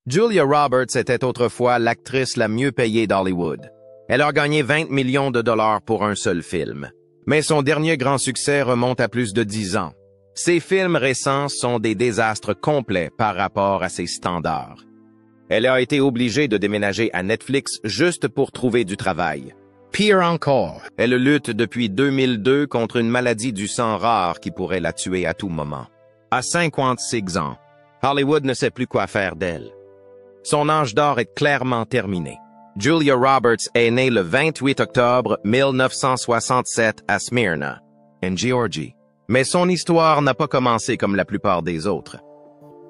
Julia Roberts était autrefois l'actrice la mieux payée d'Hollywood. Elle a gagné 20 millions de dollars pour un seul film. Mais son dernier grand succès remonte à plus de 10 ans. Ses films récents sont des désastres complets par rapport à ses standards. Elle a été obligée de déménager à Netflix juste pour trouver du travail. Pire encore, elle lutte depuis 2002 contre une maladie du sang rare qui pourrait la tuer à tout moment. À 56 ans, Hollywood ne sait plus quoi faire d'elle. Son âge d'or est clairement terminé. Julia Roberts est née le 28 octobre 1967 à Smyrna, en Géorgie. Mais son histoire n'a pas commencé comme la plupart des autres.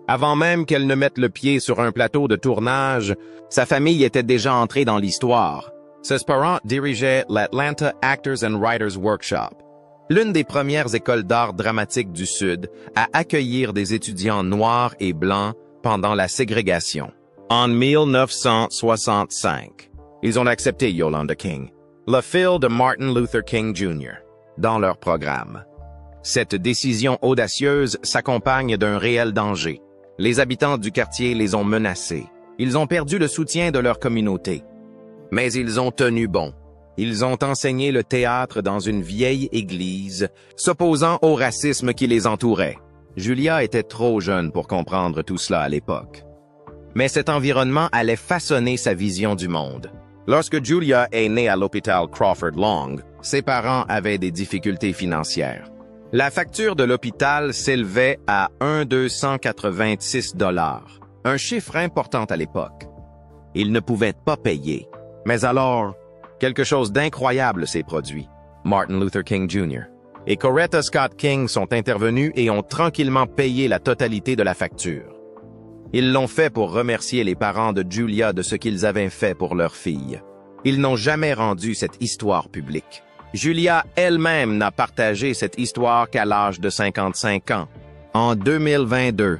Avant même qu'elle ne mette le pied sur un plateau de tournage, sa famille était déjà entrée dans l'histoire. Ses parents dirigeaient l'Atlanta Actors and Writers Workshop, l'une des premières écoles d'art dramatique du Sud à accueillir des étudiants noirs et blancs pendant la ségrégation. En 1965, ils ont accepté Yolanda King, la fille de Martin Luther King Jr., dans leur programme. Cette décision audacieuse s'accompagne d'un réel danger. Les habitants du quartier les ont menacés. Ils ont perdu le soutien de leur communauté. Mais ils ont tenu bon. Ils ont enseigné le théâtre dans une vieille église, s'opposant au racisme qui les entourait. Julia était trop jeune pour comprendre tout cela à l'époque. Mais cet environnement allait façonner sa vision du monde. Lorsque Julia est née à l'hôpital Crawford Long, ses parents avaient des difficultés financières. La facture de l'hôpital s'élevait à 1,286 $, un chiffre important à l'époque. Ils ne pouvaient pas payer. Mais alors, quelque chose d'incroyable s'est produit. Martin Luther King Jr. et Coretta Scott King sont intervenus et ont tranquillement payé la totalité de la facture. Ils l'ont fait pour remercier les parents de Julia de ce qu'ils avaient fait pour leur fille. Ils n'ont jamais rendu cette histoire publique. Julia elle-même n'a partagé cette histoire qu'à l'âge de 55 ans, en 2022.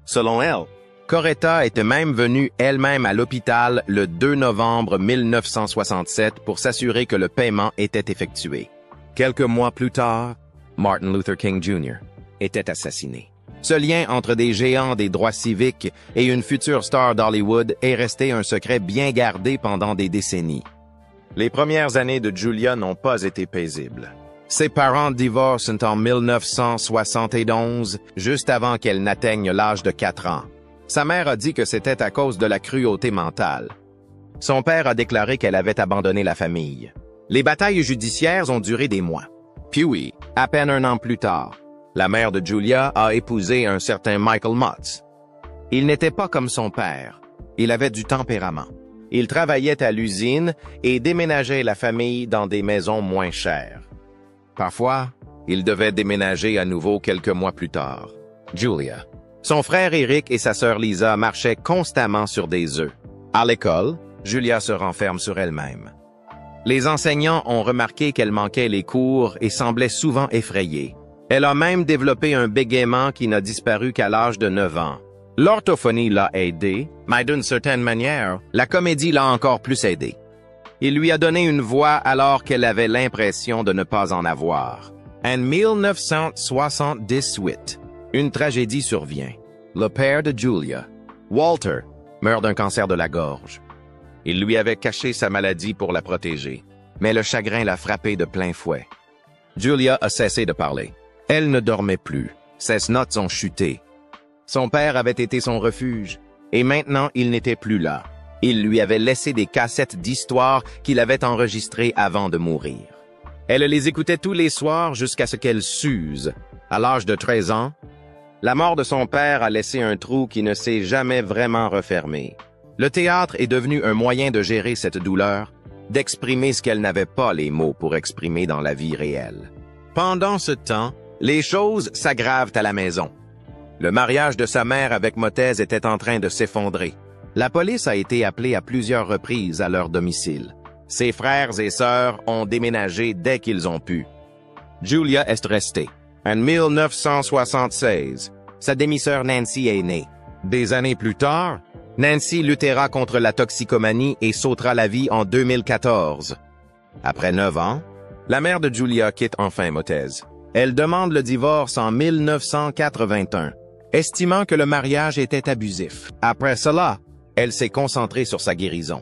Selon elle, Coretta était même venue elle-même à l'hôpital le 2 novembre 1967 pour s'assurer que le paiement était effectué. Quelques mois plus tard, Martin Luther King Jr. était assassiné. Ce lien entre des géants des droits civiques et une future star d'Hollywood est resté un secret bien gardé pendant des décennies. Les premières années de Julia n'ont pas été paisibles. Ses parents divorcent en 1971, juste avant qu'elle n'atteigne l'âge de 4 ans. Sa mère a dit que c'était à cause de la cruauté mentale. Son père a déclaré qu'elle avait abandonné la famille. Les batailles judiciaires ont duré des mois. Puis, à peine un an plus tard, la mère de Julia a épousé un certain Michael Motz. Il n'était pas comme son père. Il avait du tempérament. Il travaillait à l'usine et déménageait la famille dans des maisons moins chères. Parfois, il devait déménager à nouveau quelques mois plus tard. Julia. Son frère Eric et sa sœur Lisa marchaient constamment sur des œufs. À l'école, Julia se renferme sur elle-même. Les enseignants ont remarqué qu'elle manquait les cours et semblait souvent effrayée. Elle a même développé un bégaiement qui n'a disparu qu'à l'âge de 9 ans. L'orthophonie l'a aidée, mais d'une certaine manière, la comédie l'a encore plus aidée. Il lui a donné une voix alors qu'elle avait l'impression de ne pas en avoir. En 1978, une tragédie survient. Le père de Julia, Walter, meurt d'un cancer de la gorge. Il lui avait caché sa maladie pour la protéger, mais le chagrin l'a frappée de plein fouet. Julia a cessé de parler. Elle ne dormait plus. Ses notes ont chuté. Son père avait été son refuge, et maintenant il n'était plus là. Il lui avait laissé des cassettes d'histoires qu'il avait enregistrées avant de mourir. Elle les écoutait tous les soirs jusqu'à ce qu'elle s'use. À l'âge de 13 ans, la mort de son père a laissé un trou qui ne s'est jamais vraiment refermé. Le théâtre est devenu un moyen de gérer cette douleur, d'exprimer ce qu'elle n'avait pas les mots pour exprimer dans la vie réelle. Pendant ce temps, les choses s'aggravent à la maison. Le mariage de sa mère avec Motez était en train de s'effondrer. La police a été appelée à plusieurs reprises à leur domicile. Ses frères et sœurs ont déménagé dès qu'ils ont pu. Julia est restée. En 1976, sa demi-sœur Nancy est née. Des années plus tard, Nancy luttera contre la toxicomanie et sautera la vie en 2014. Après 9 ans, la mère de Julia quitte enfin Motez. Elle demande le divorce en 1981. Estimant que le mariage était abusif. Après cela, elle s'est concentrée sur sa guérison.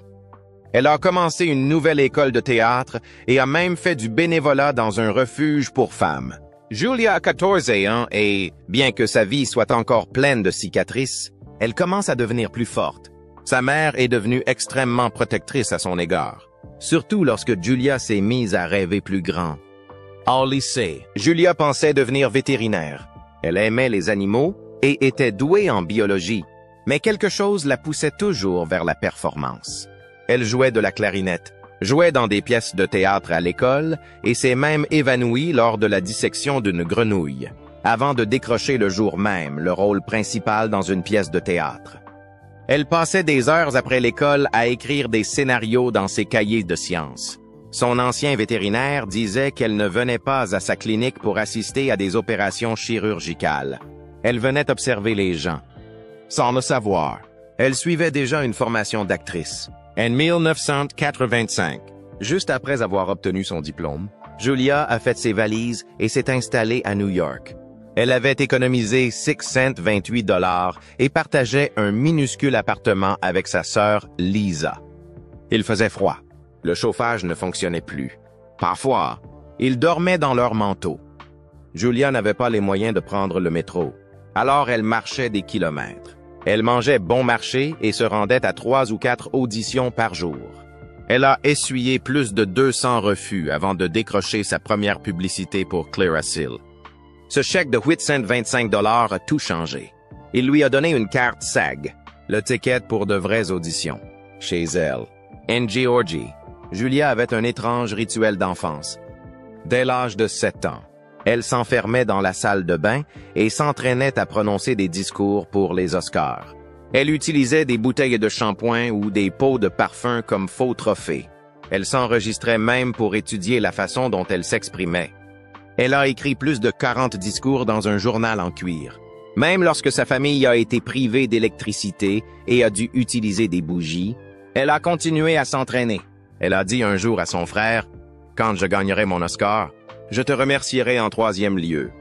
Elle a commencé une nouvelle école de théâtre et a même fait du bénévolat dans un refuge pour femmes. Julia a 14 ans et, bien que sa vie soit encore pleine de cicatrices, elle commence à devenir plus forte. Sa mère est devenue extrêmement protectrice à son égard, surtout lorsque Julia s'est mise à rêver plus grand. Au lycée, Julia pensait devenir vétérinaire. Elle aimait les animaux et était douée en biologie, mais quelque chose la poussait toujours vers la performance. Elle jouait de la clarinette, jouait dans des pièces de théâtre à l'école et s'est même évanouie lors de la dissection d'une grenouille, avant de décrocher le jour même le rôle principal dans une pièce de théâtre. Elle passait des heures après l'école à écrire des scénarios dans ses cahiers de sciences. Son ancien vétérinaire disait qu'elle ne venait pas à sa clinique pour assister à des opérations chirurgicales. Elle venait observer les gens. Sans le savoir, elle suivait déjà une formation d'actrice. En 1985, juste après avoir obtenu son diplôme, Julia a fait ses valises et s'est installée à New York. Elle avait économisé 6 cents 28 $ et partageait un minuscule appartement avec sa sœur Lisa. Il faisait froid. Le chauffage ne fonctionnait plus. Parfois, ils dormaient dans leur manteau. Julia n'avait pas les moyens de prendre le métro, alors elle marchait des kilomètres. Elle mangeait bon marché et se rendait à 3 ou 4 auditions par jour. Elle a essuyé plus de 200 refus avant de décrocher sa première publicité pour Clearasil. Ce chèque de 8 cents 25 $ a tout changé. Il lui a donné une carte SAG, le ticket pour de vraies auditions. Chez elle, en Géorgie, Julia avait un étrange rituel d'enfance. Dès l'âge de 7 ans, elle s'enfermait dans la salle de bain et s'entraînait à prononcer des discours pour les Oscars. Elle utilisait des bouteilles de shampoing ou des pots de parfum comme faux trophées. Elle s'enregistrait même pour étudier la façon dont elle s'exprimait. Elle a écrit plus de 40 discours dans un journal en cuir. Même lorsque sa famille a été privée d'électricité et a dû utiliser des bougies, elle a continué à s'entraîner. Elle a dit un jour à son frère, « Quand je gagnerai mon Oscar, je te remercierai en 3e lieu. »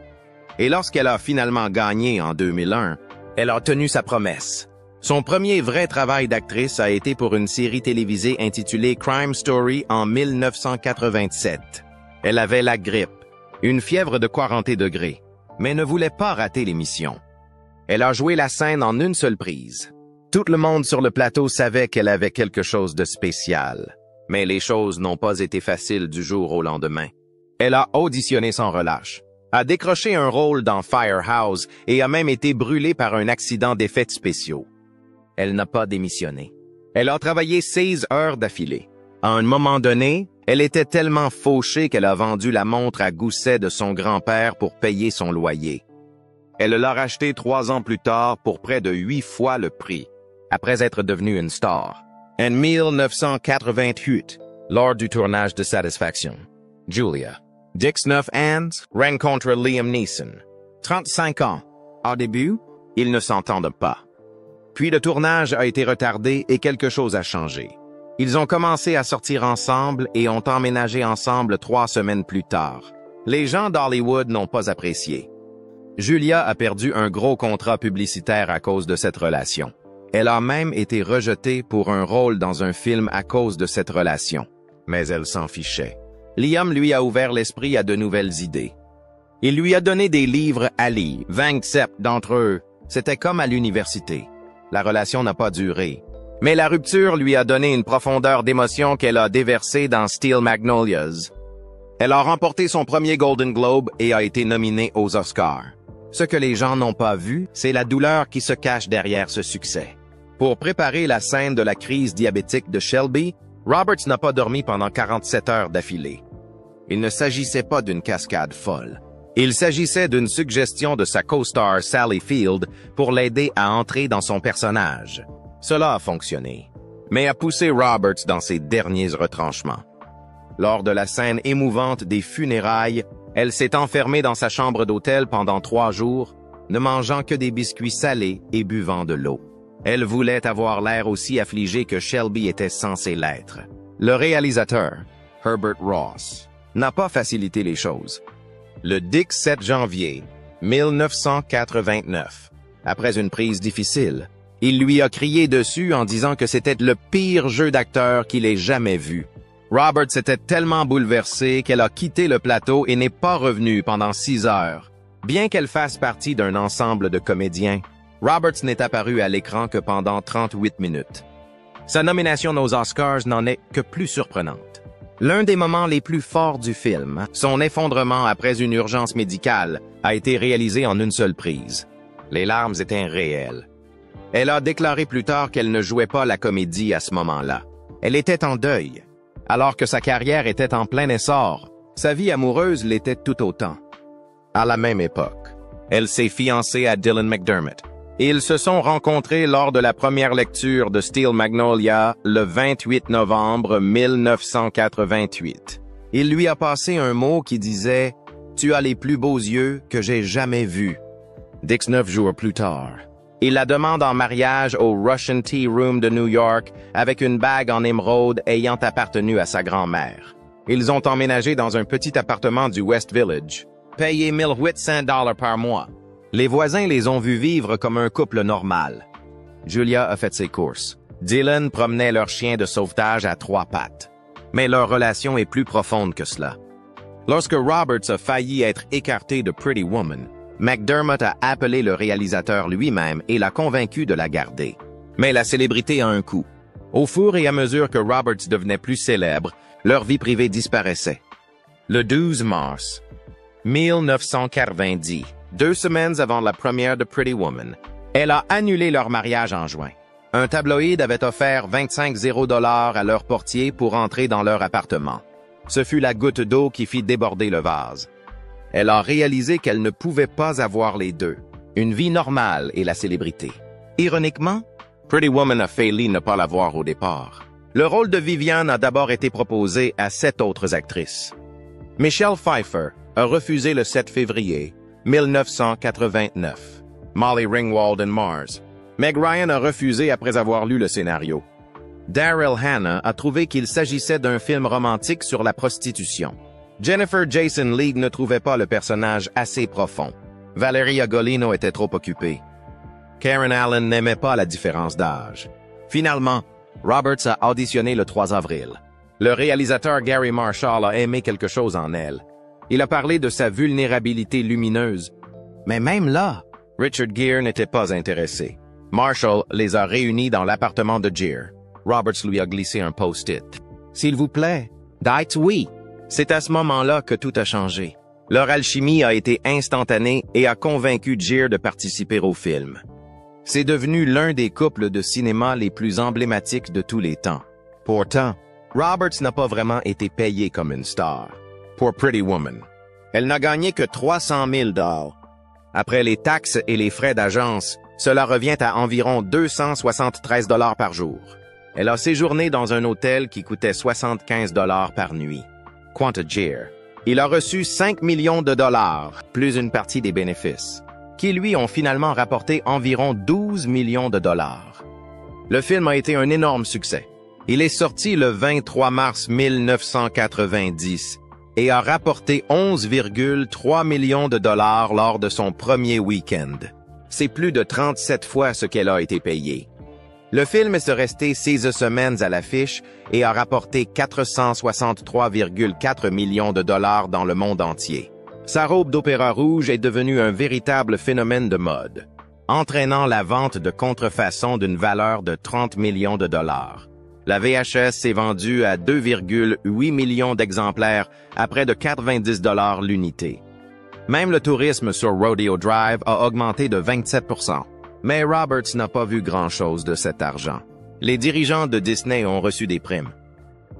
Et lorsqu'elle a finalement gagné en 2001, elle a tenu sa promesse. Son premier vrai travail d'actrice a été pour une série télévisée intitulée Crime Story en 1987. Elle avait la grippe, une fièvre de 40 degrés, mais ne voulait pas rater l'émission. Elle a joué la scène en une seule prise. Tout le monde sur le plateau savait qu'elle avait quelque chose de spécial, mais les choses n'ont pas été faciles du jour au lendemain. Elle a auditionné sans relâche, a décroché un rôle dans Firehouse et a même été brûlée par un accident d'effets spéciaux. Elle n'a pas démissionné. Elle a travaillé 16 heures d'affilée. À un moment donné, elle était tellement fauchée qu'elle a vendu la montre à gousset de son grand-père pour payer son loyer. Elle l'a rachetée 3 ans plus tard pour près de 8 fois le prix, après être devenue une star. En 1988, lors du tournage de Satisfaction, Julia, 19 ans, rencontre Liam Neeson, 35 ans. Au début, ils ne s'entendent pas. Puis le tournage a été retardé et quelque chose a changé. Ils ont commencé à sortir ensemble et ont emménagé ensemble 3 semaines plus tard. Les gens d'Hollywood n'ont pas apprécié. Julia a perdu un gros contrat publicitaire à cause de cette relation. Elle a même été rejetée pour un rôle dans un film à cause de cette relation. Mais elle s'en fichait. Liam lui a ouvert l'esprit à de nouvelles idées. Il lui a donné des livres à lire, 27 d'entre eux. C'était comme à l'université. La relation n'a pas duré. Mais la rupture lui a donné une profondeur d'émotion qu'elle a déversée dans Steel Magnolias. Elle a remporté son premier Golden Globe et a été nominée aux Oscars. Ce que les gens n'ont pas vu, c'est la douleur qui se cache derrière ce succès. Pour préparer la scène de la crise diabétique de Shelby, Roberts n'a pas dormi pendant 47 heures d'affilée. Il ne s'agissait pas d'une cascade folle. Il s'agissait d'une suggestion de sa co-star Sally Field pour l'aider à entrer dans son personnage. Cela a fonctionné, mais a poussé Roberts dans ses derniers retranchements. Lors de la scène émouvante des funérailles, elle s'est enfermée dans sa chambre d'hôtel pendant 3 jours, ne mangeant que des biscuits salés et buvant de l'eau. Elle voulait avoir l'air aussi affligée que Shelby était censé l'être. Le réalisateur, Herbert Ross, n'a pas facilité les choses. Le 17 janvier 1989, après une prise difficile, Il lui a crié dessus en disant que c'était le pire jeu d'acteur qu'il ait jamais vu. Roberts était tellement bouleversée qu'elle a quitté le plateau et n'est pas revenue pendant 6 heures. Bien qu'elle fasse partie d'un ensemble de comédiens, Roberts n'est apparu à l'écran que pendant 38 minutes. Sa nomination aux Oscars n'en est que plus surprenante. L'un des moments les plus forts du film, son effondrement après une urgence médicale, a été réalisé en une seule prise. Les larmes étaient réelles. Elle a déclaré plus tard qu'elle ne jouait pas la comédie à ce moment-là. Elle était en deuil. Alors que sa carrière était en plein essor, sa vie amoureuse l'était tout autant. À la même époque, elle s'est fiancée à Dylan McDermott. Ils se sont rencontrés lors de la première lecture de Steel Magnolia le 28 novembre 1988. Il lui a passé un mot qui disait « Tu as les plus beaux yeux que j'ai jamais vus ». 19 jours plus tard, il la demande en mariage au Russian Tea Room de New York avec une bague en émeraude ayant appartenu à sa grand-mère. Ils ont emménagé dans un petit appartement du West Village, payé $1,800 par mois. Les voisins les ont vus vivre comme un couple normal. Julia a fait ses courses. Dylan promenait leur chien de sauvetage à 3 pattes. Mais leur relation est plus profonde que cela. Lorsque Roberts a failli être écarté de Pretty Woman, McDermott a appelé le réalisateur lui-même et l'a convaincu de la garder. Mais la célébrité a un coût. Au fur et à mesure que Roberts devenait plus célèbre, leur vie privée disparaissait. Le 12 mars 1990, 2 semaines avant la première de Pretty Woman, elle a annulé leur mariage en juin. Un tabloïd avait offert 25 000 $ à leur portier pour entrer dans leur appartement. Ce fut la goutte d'eau qui fit déborder le vase. Elle a réalisé qu'elle ne pouvait pas avoir les deux, une vie normale et la célébrité. Ironiquement, Pretty Woman a failli ne pas l'avoir au départ. Le rôle de Vivian a d'abord été proposé à 7 autres actrices. Michelle Pfeiffer a refusé le 7 février 1989. Molly Ringwald en Mars. Meg Ryan a refusé après avoir lu le scénario. Daryl Hannah a trouvé qu'il s'agissait d'un film romantique sur la prostitution. Jennifer Jason Leigh ne trouvait pas le personnage assez profond. Valeria Golino était trop occupée. Karen Allen n'aimait pas la différence d'âge. Finalement, Roberts a auditionné le 3 avril. Le réalisateur Gary Marshall a aimé quelque chose en elle. Il a parlé de sa vulnérabilité lumineuse. Mais même là, Richard Gere n'était pas intéressé. Marshall les a réunis dans l'appartement de Gere. Roberts lui a glissé un post-it. « S'il vous plaît, dites oui ». C'est à ce moment-là que tout a changé. Leur alchimie a été instantanée et a convaincu Gere de participer au film. C'est devenu l'un des couples de cinéma les plus emblématiques de tous les temps. Pourtant, Roberts n'a pas vraiment été payée comme une star. Pour Pretty Woman, elle n'a gagné que 300 000 $. Après les taxes et les frais d'agence, cela revient à environ 273 $ par jour. Elle a séjourné dans un hôtel qui coûtait 75 $ par nuit. Quant à Gere, il a reçu 5 millions de $, plus une partie des bénéfices, qui lui ont finalement rapporté environ 12 millions de $. Le film a été un énorme succès. Il est sorti le 23 mars 1990 et a rapporté 11,3 millions de $ lors de son premier week-end. C'est plus de 37 fois ce qu'elle a été payée. Le film est resté 6 semaines à l'affiche et a rapporté 463,4 millions de $ dans le monde entier. Sa robe d'opéra rouge est devenue un véritable phénomène de mode, entraînant la vente de contrefaçons d'une valeur de 30 millions de $. La VHS s'est vendue à 2,8 millions d'exemplaires à près de 90 $ l'unité. Même le tourisme sur Rodeo Drive a augmenté de 27%. Mais Roberts n'a pas vu grand-chose de cet argent. Les dirigeants de Disney ont reçu des primes.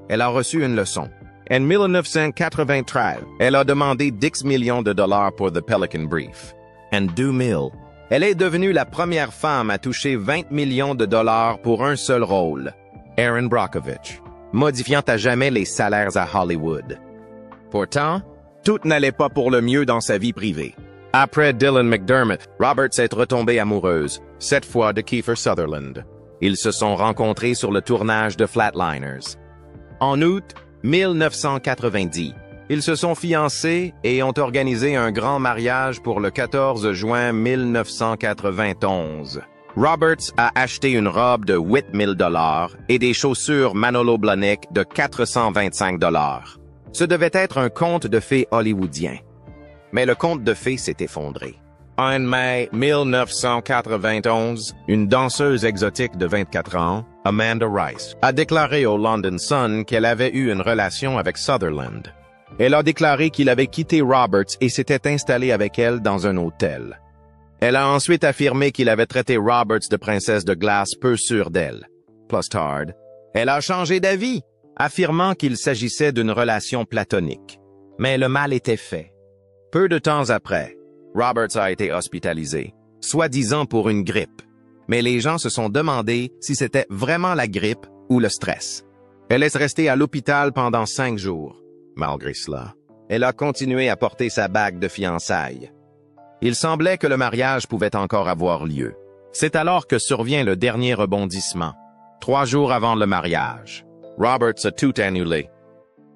Elle a reçu une leçon. En 1993, elle a demandé 10 millions de $ pour The Pelican Brief. En 2000, elle est devenue la première femme à toucher 20 millions de $ pour un seul rôle, Erin Brockovich, modifiant à jamais les salaires à Hollywood. Pourtant, tout n'allait pas pour le mieux dans sa vie privée. Après Dylan McDermott, Roberts est retombée amoureuse, cette fois de Kiefer Sutherland. Ils se sont rencontrés sur le tournage de Flatliners. En août 1990, ils se sont fiancés et ont organisé un grand mariage pour le 14 juin 1991. Roberts a acheté une robe de 8 000 $ et des chaussures Manolo Blahnik de 425 $. Ce devait être un conte de fées hollywoodien. Mais le conte de fées s'est effondré. En mai 1991, une danseuse exotique de 24 ans, Amanda Rice, a déclaré au London Sun qu'elle avait eu une relation avec Sutherland. Elle a déclaré qu'il avait quitté Roberts et s'était installé avec elle dans un hôtel. Elle a ensuite affirmé qu'il avait traité Roberts de princesse de glace peu sûre d'elle. Plus tard, elle a changé d'avis, affirmant qu'il s'agissait d'une relation platonique. Mais le mal était fait. Peu de temps après, Roberts a été hospitalisé, soi-disant pour une grippe. Mais les gens se sont demandé si c'était vraiment la grippe ou le stress. Elle est restée à l'hôpital pendant 5 jours. Malgré cela, elle a continué à porter sa bague de fiançailles. Il semblait que le mariage pouvait encore avoir lieu. C'est alors que survient le dernier rebondissement. 3 jours avant le mariage, Roberts a tout annulé.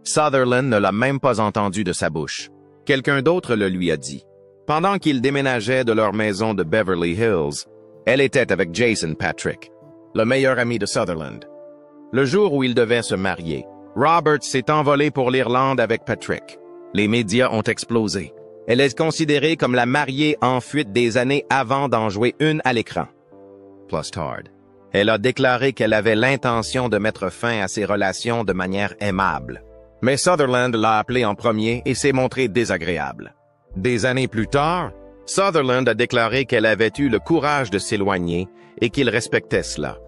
Sutherland ne l'a même pas entendu de sa bouche. Quelqu'un d'autre le lui a dit. Pendant qu'ils déménageaient de leur maison de Beverly Hills, elle était avec Jason Patrick, le meilleur ami de Sutherland. Le jour où ils devaient se marier, Roberts s'est envolé pour l'Irlande avec Patrick. Les médias ont explosé. Elle est considérée comme la mariée en fuite des années avant d'en jouer une à l'écran. Plus tard, elle a déclaré qu'elle avait l'intention de mettre fin à ses relations de manière aimable. Mais Sutherland l'a appelée en premier et s'est montré désagréable. Des années plus tard, Sutherland a déclaré qu'elle avait eu le courage de s'éloigner et qu'il respectait cela.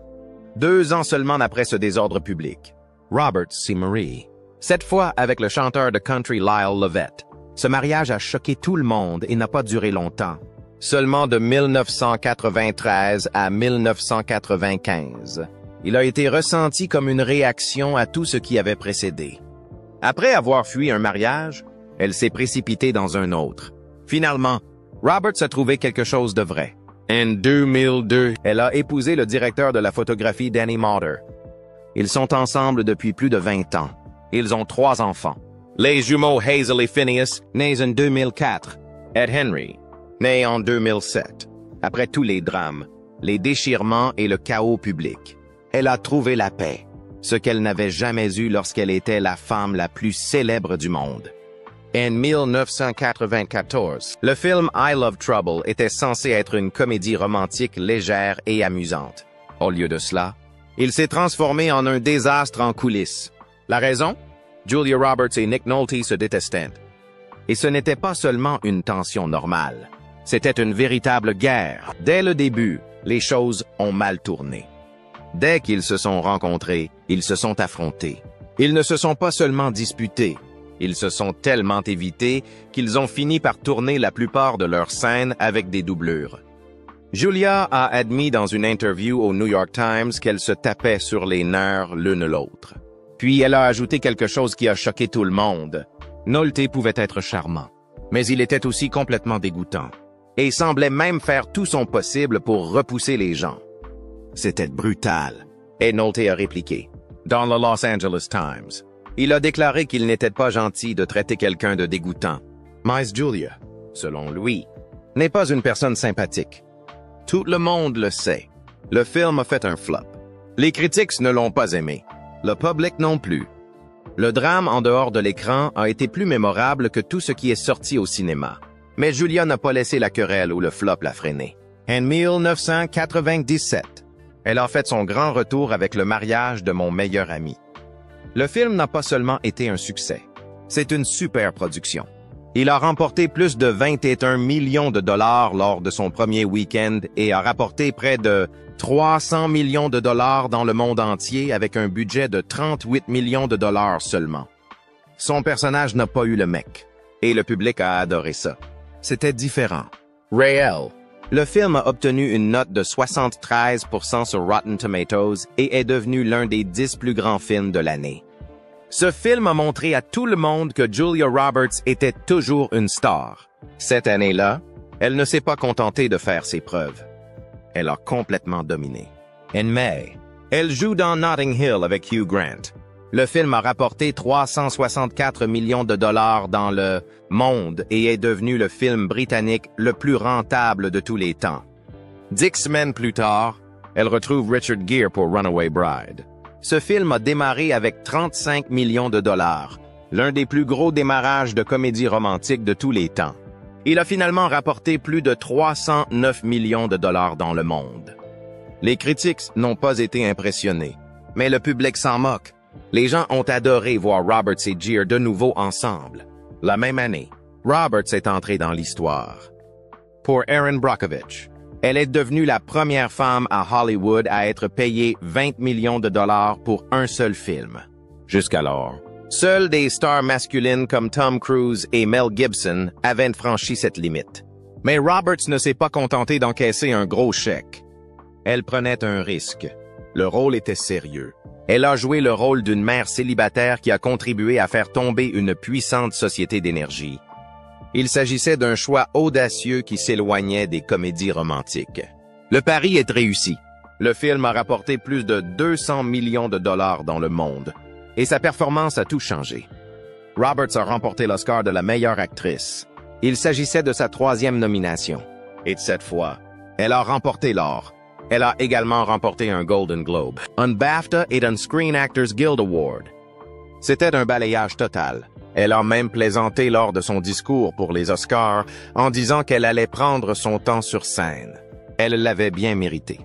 2 ans seulement après ce désordre public, Roberts s'est marié, cette fois avec le chanteur de country Lyle Lovett. Ce mariage a choqué tout le monde et n'a pas duré longtemps. Seulement de 1993 à 1995. Il a été ressenti comme une réaction à tout ce qui avait précédé. Après avoir fui un mariage, elle s'est précipitée dans un autre. Finalement, Roberts a trouvé quelque chose de vrai. En 2002, elle a épousé le directeur de la photographie Danny Motter. Ils sont ensemble depuis plus de 20 ans. Ils ont 3 enfants. Les jumeaux Hazel et Phineas, nés en 2004. Ed Henry, né en 2007. Après tous les drames, les déchirements et le chaos public, elle a trouvé la paix, ce qu'elle n'avait jamais eu lorsqu'elle était la femme la plus célèbre du monde. En 1994, le film I Love Trouble était censé être une comédie romantique légère et amusante. Au lieu de cela, il s'est transformé en un désastre en coulisses. La raison? Julia Roberts et Nick Nolte se détestaient. Et ce n'était pas seulement une tension normale. C'était une véritable guerre. Dès le début, les choses ont mal tourné. Dès qu'ils se sont rencontrés, ils se sont affrontés. Ils ne se sont pas seulement disputés. Ils se sont tellement évités qu'ils ont fini par tourner la plupart de leurs scènes avec des doublures. Julia a admis dans une interview au New York Times qu'elle se tapait sur les nerfs l'une l'autre. Puis elle a ajouté quelque chose qui a choqué tout le monde. Nolte pouvait être charmant, mais il était aussi complètement dégoûtant, et semblait même faire tout son possible pour repousser les gens. C'était brutal, et Nolte a répliqué. Dans le Los Angeles Times, il a déclaré qu'il n'était pas gentil de traiter quelqu'un de dégoûtant. Mais Julia, selon lui, n'est pas une personne sympathique. Tout le monde le sait. Le film a fait un flop. Les critiques ne l'ont pas aimé. Le public non plus. Le drame en dehors de l'écran a été plus mémorable que tout ce qui est sorti au cinéma. Mais Julia n'a pas laissé la querelle ou le flop la freiner. En 1997, elle a fait son grand retour avec le mariage de mon meilleur ami. Le film n'a pas seulement été un succès. C'est une super production. Il a remporté plus de 21 millions de dollars lors de son premier week-end et a rapporté près de 300 millions de dollars dans le monde entier avec un budget de 38 millions de dollars seulement. Son personnage n'a pas eu le mec, et le public a adoré ça. C'était différent. Réel. Le film a obtenu une note de 73% sur Rotten Tomatoes et est devenu l'un des 10 plus grands films de l'année. Ce film a montré à tout le monde que Julia Roberts était toujours une star. Cette année-là, elle ne s'est pas contentée de faire ses preuves. Elle a complètement dominé. En mai, elle joue dans Notting Hill avec Hugh Grant. Le film a rapporté 364 millions de dollars dans le monde et est devenu le film britannique le plus rentable de tous les temps. 10 semaines plus tard, elle retrouve Richard Gere pour Runaway Bride. Ce film a démarré avec 35 millions de dollars, l'un des plus gros démarrages de comédie romantique de tous les temps. Il a finalement rapporté plus de 309 millions de dollars dans le monde. Les critiques n'ont pas été impressionnés, mais le public s'en moque. Les gens ont adoré voir Roberts et Gere de nouveau ensemble. La même année, Roberts est entrée dans l'histoire. Pour Erin Brockovich, elle est devenue la première femme à Hollywood à être payée 20 millions de dollars pour un seul film. Jusqu'alors, seules des stars masculines comme Tom Cruise et Mel Gibson avaient franchi cette limite. Mais Roberts ne s'est pas contentée d'encaisser un gros chèque. Elle prenait un risque. Le rôle était sérieux. Elle a joué le rôle d'une mère célibataire qui a contribué à faire tomber une puissante société d'énergie. Il s'agissait d'un choix audacieux qui s'éloignait des comédies romantiques. Le pari est réussi. Le film a rapporté plus de 200 millions de dollars dans le monde, et sa performance a tout changé. Roberts a remporté l'Oscar de la meilleure actrice. Il s'agissait de sa 3e nomination. Et cette fois, elle a remporté l'or. Elle a également remporté un Golden Globe, un BAFTA et un Screen Actors Guild Award. C'était un balayage total. Elle a même plaisanté lors de son discours pour les Oscars en disant qu'elle allait prendre son temps sur scène. Elle l'avait bien mérité.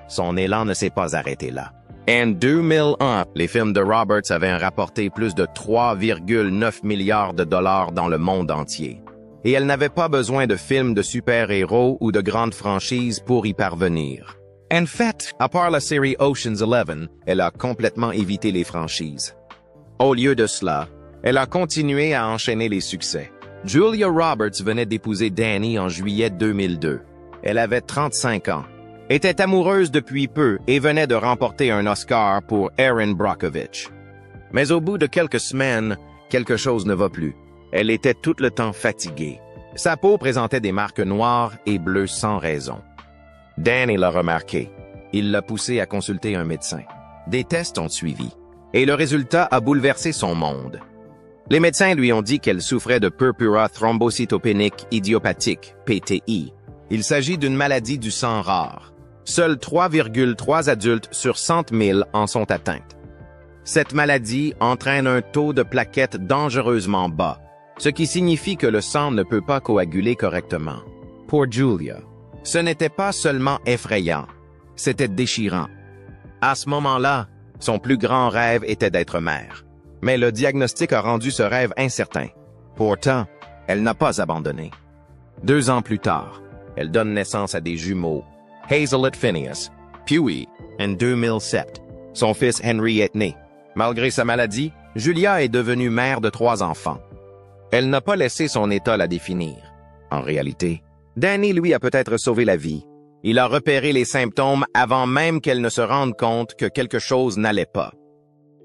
Son élan ne s'est pas arrêté là. En 2001, les films de Roberts avaient rapporté plus de 3,9 milliards de dollars dans le monde entier. Et elle n'avait pas besoin de films de super-héros ou de grandes franchises pour y parvenir. En fait, à part la série Ocean's 11, elle a complètement évité les franchises. Au lieu de cela, elle a continué à enchaîner les succès. Julia Roberts venait d'épouser Danny en juillet 2002. Elle avait 35 ans, était amoureuse depuis peu et venait de remporter un Oscar pour Erin Brockovich. Mais au bout de quelques semaines, quelque chose ne va plus. Elle était tout le temps fatiguée. Sa peau présentait des marques noires et bleues sans raison. Danny l'a remarqué. Il l'a poussée à consulter un médecin. Des tests ont suivi, et le résultat a bouleversé son monde. Les médecins lui ont dit qu'elle souffrait de purpura thrombocytopénique idiopathique, PTI. Il s'agit d'une maladie du sang rare. Seuls 3,3 adultes sur 100 000 en sont atteints. Cette maladie entraîne un taux de plaquettes dangereusement bas, ce qui signifie que le sang ne peut pas coaguler correctement. Pour Julia, ce n'était pas seulement effrayant, c'était déchirant. À ce moment-là, son plus grand rêve était d'être mère. Mais le diagnostic a rendu ce rêve incertain. Pourtant, elle n'a pas abandonné. 2 ans plus tard, elle donne naissance à des jumeaux, Hazelette Phineas, Pewee, en 2007. Son fils Henry est né. Malgré sa maladie, Julia est devenue mère de 3 enfants. Elle n'a pas laissé son état la définir. En réalité, Danny lui a peut-être sauvé la vie. Il a repéré les symptômes avant même qu'elle ne se rende compte que quelque chose n'allait pas.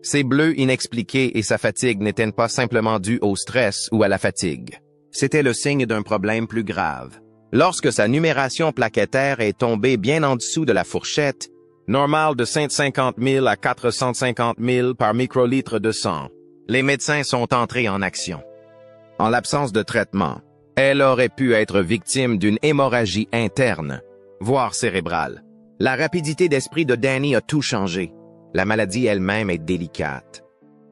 Ses bleus inexpliqués et sa fatigue n'étaient pas simplement dus au stress ou à la fatigue. C'était le signe d'un problème plus grave. Lorsque sa numération plaquettaire est tombée bien en dessous de la fourchette, normale de 150 000 à 450 000 par microlitre de sang, les médecins sont entrés en action. En l'absence de traitement, elle aurait pu être victime d'une hémorragie interne, voire cérébrale. La rapidité d'esprit de Danny a tout changé. La maladie elle-même est délicate.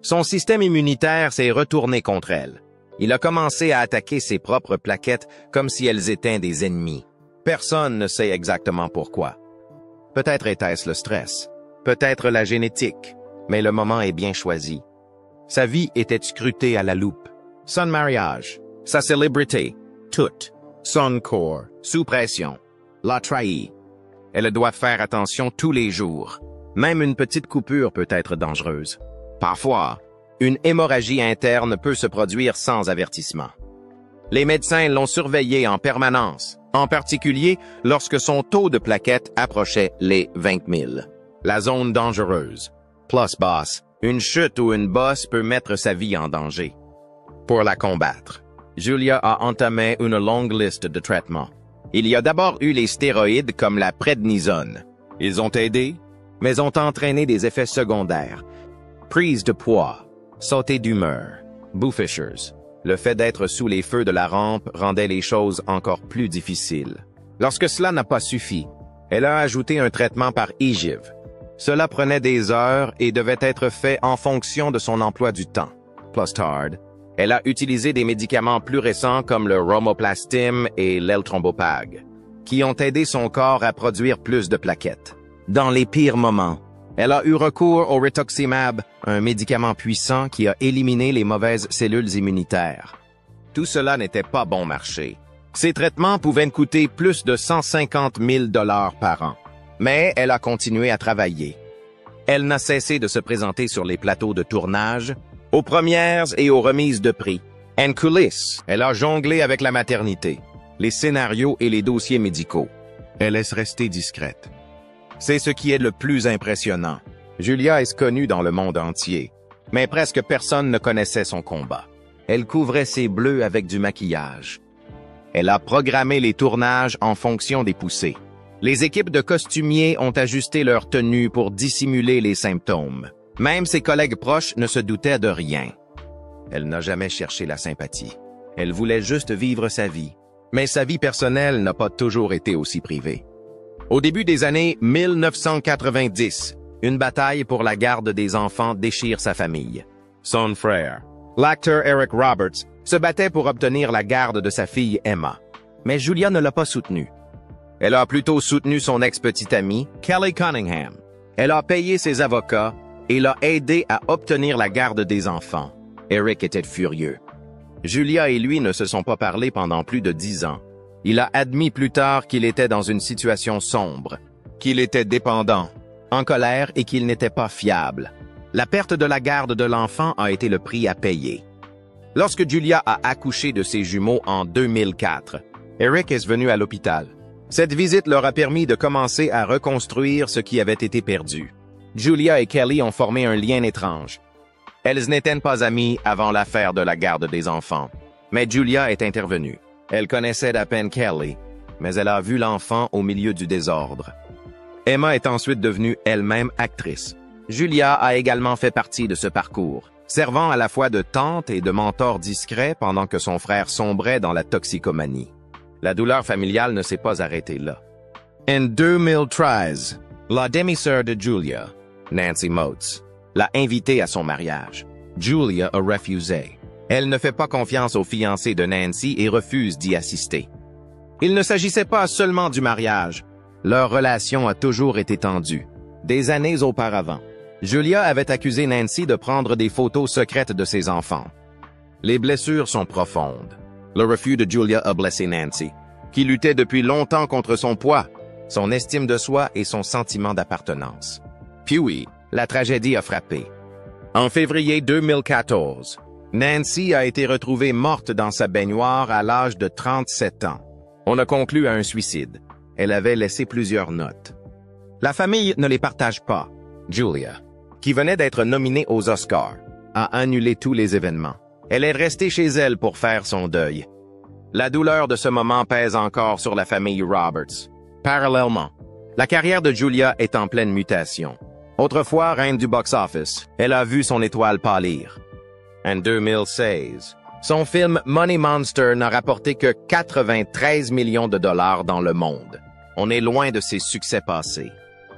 Son système immunitaire s'est retourné contre elle. Il a commencé à attaquer ses propres plaquettes comme si elles étaient des ennemis. Personne ne sait exactement pourquoi. Peut-être était-ce le stress, peut-être la génétique, mais le moment est bien choisi. Sa vie était scrutée à la loupe. Son mariage, sa célébrité, tout, son corps, sous pression, l'a trahi. Elle doit faire attention tous les jours. Même une petite coupure peut être dangereuse. Parfois, une hémorragie interne peut se produire sans avertissement. Les médecins l'ont surveillée en permanence, en particulier lorsque son taux de plaquettes approchait les 20 000. La zone dangereuse. Plus basse, une chute ou une bosse peut mettre sa vie en danger. Pour la combattre, Julia a entamé une longue liste de traitements. Il y a d'abord eu les stéroïdes comme la prednisone. Ils ont aidé, mais ont entraîné des effets secondaires. Prise de poids, sauté d'humeur, bouffissures. Le fait d'être sous les feux de la rampe rendait les choses encore plus difficiles. Lorsque cela n'a pas suffi, Elle a ajouté un traitement par IGIV. Cela prenait des heures et devait être fait en fonction de son emploi du temps. Plustard. Elle a utilisé des médicaments plus récents comme le Romoplastim et l'Eltrombopag, qui ont aidé son corps à produire plus de plaquettes. Dans les pires moments, elle a eu recours au Rituximab, un médicament puissant qui a éliminé les mauvaises cellules immunitaires. Tout cela n'était pas bon marché. Ces traitements pouvaient coûter plus de 150 000 $ par an. Mais elle a continué à travailler. Elle n'a cessé de se présenter sur les plateaux de tournage, aux premières et aux remises de prix. En coulisses, elle a jonglé avec la maternité, les scénarios et les dossiers médicaux. Elle laisse rester discrète. C'est ce qui est le plus impressionnant. Julia est connue dans le monde entier, mais presque personne ne connaissait son combat. Elle couvrait ses bleus avec du maquillage. Elle a programmé les tournages en fonction des poussées. Les équipes de costumiers ont ajusté leur tenue pour dissimuler les symptômes. Même ses collègues proches ne se doutaient de rien. Elle n'a jamais cherché la sympathie. Elle voulait juste vivre sa vie. Mais sa vie personnelle n'a pas toujours été aussi privée. Au début des années 1990, une bataille pour la garde des enfants déchire sa famille. Son frère, l'acteur Eric Roberts, se battait pour obtenir la garde de sa fille Emma. Mais Julia ne l'a pas soutenu. Elle a plutôt soutenu son ex-petite amie, Kelly Cunningham. Elle a payé ses avocats et l'a aidé à obtenir la garde des enfants. Eric était furieux. Julia et lui ne se sont pas parlé pendant plus de 10 ans. Il a admis plus tard qu'il était dans une situation sombre, qu'il était dépendant, en colère et qu'il n'était pas fiable. La perte de la garde de l'enfant a été le prix à payer. Lorsque Julia a accouché de ses jumeaux en 2004, Eric est venu à l'hôpital. Cette visite leur a permis de commencer à reconstruire ce qui avait été perdu. Julia et Kelly ont formé un lien étrange. Elles n'étaient pas amies avant l'affaire de la garde des enfants, mais Julia est intervenue. Elle connaissait d'à peine Kelly, mais elle a vu l'enfant au milieu du désordre. Emma est ensuite devenue elle-même actrice. Julia a également fait partie de ce parcours, servant à la fois de tante et de mentor discret pendant que son frère sombrait dans la toxicomanie. La douleur familiale ne s'est pas arrêtée là. En 2013, la demi-sœur de Julia, Nancy Moats, l'a invitée à son mariage. Julia a refusé. Elle ne fait pas confiance aux fiancés de Nancy et refuse d'y assister. Il ne s'agissait pas seulement du mariage. Leur relation a toujours été tendue. Des années auparavant, Julia avait accusé Nancy de prendre des photos secrètes de ses enfants. Les blessures sont profondes. Le refus de Julia a blessé Nancy, qui luttait depuis longtemps contre son poids, son estime de soi et son sentiment d'appartenance. Puis, la tragédie a frappé. En février 2014, Nancy a été retrouvée morte dans sa baignoire à l'âge de 37 ans. On a conclu à un suicide. Elle avait laissé plusieurs notes. La famille ne les partage pas. Julia, qui venait d'être nominée aux Oscars, a annulé tous les événements. Elle est restée chez elle pour faire son deuil. La douleur de ce moment pèse encore sur la famille Roberts. Parallèlement, la carrière de Julia est en pleine mutation. Autrefois reine du box-office, elle a vu son étoile pâlir. En 2016, son film Money Monster n'a rapporté que 93 millions de dollars dans le monde. On est loin de ses succès passés.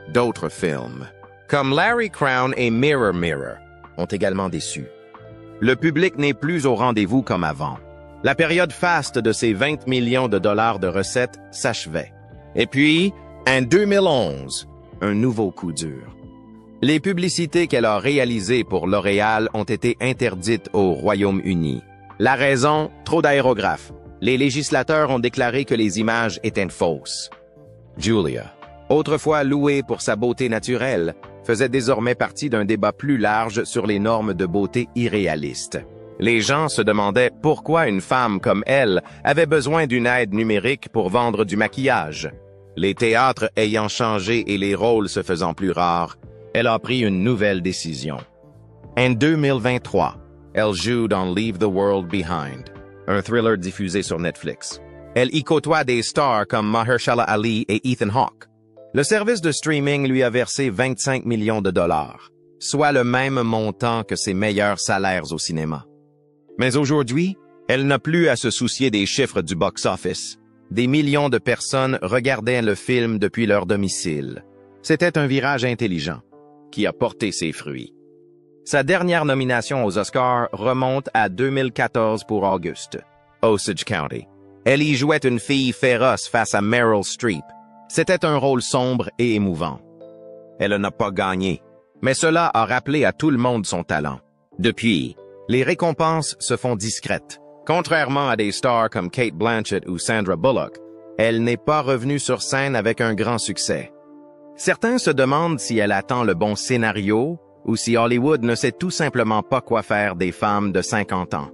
D'autres films, comme Larry Crown et Mirror Mirror, ont également déçu. Le public n'est plus au rendez-vous comme avant. La période faste de ses 20 millions de dollars de recettes s'achevait. Et puis, en 2011, un nouveau coup dur. Les publicités qu'elle a réalisées pour L'Oréal ont été interdites au Royaume-Uni. La raison, trop d'aérographes. Les législateurs ont déclaré que les images étaient fausses. Julia, autrefois louée pour sa beauté naturelle, faisait désormais partie d'un débat plus large sur les normes de beauté irréalistes. Les gens se demandaient pourquoi une femme comme elle avait besoin d'une aide numérique pour vendre du maquillage. Les théâtres ayant changé et les rôles se faisant plus rares, elle a pris une nouvelle décision. En 2023, elle joue dans Leave the World Behind, un thriller diffusé sur Netflix. Elle y côtoie des stars comme Mahershala Ali et Ethan Hawke. Le service de streaming lui a versé 25 millions de dollars, soit le même montant que ses meilleurs salaires au cinéma. Mais aujourd'hui, elle n'a plus à se soucier des chiffres du box-office. Des millions de personnes regardaient le film depuis leur domicile. C'était un virage intelligent qui a porté ses fruits. Sa dernière nomination aux Oscars remonte à 2014 pour August, Osage County. Elle y jouait une fille féroce face à Meryl Streep. C'était un rôle sombre et émouvant. Elle n'a pas gagné, mais cela a rappelé à tout le monde son talent. Depuis, les récompenses se font discrètes. Contrairement à des stars comme Cate Blanchett ou Sandra Bullock, elle n'est pas revenue sur scène avec un grand succès. Certains se demandent si elle attend le bon scénario ou si Hollywood ne sait tout simplement pas quoi faire des femmes de 50 ans.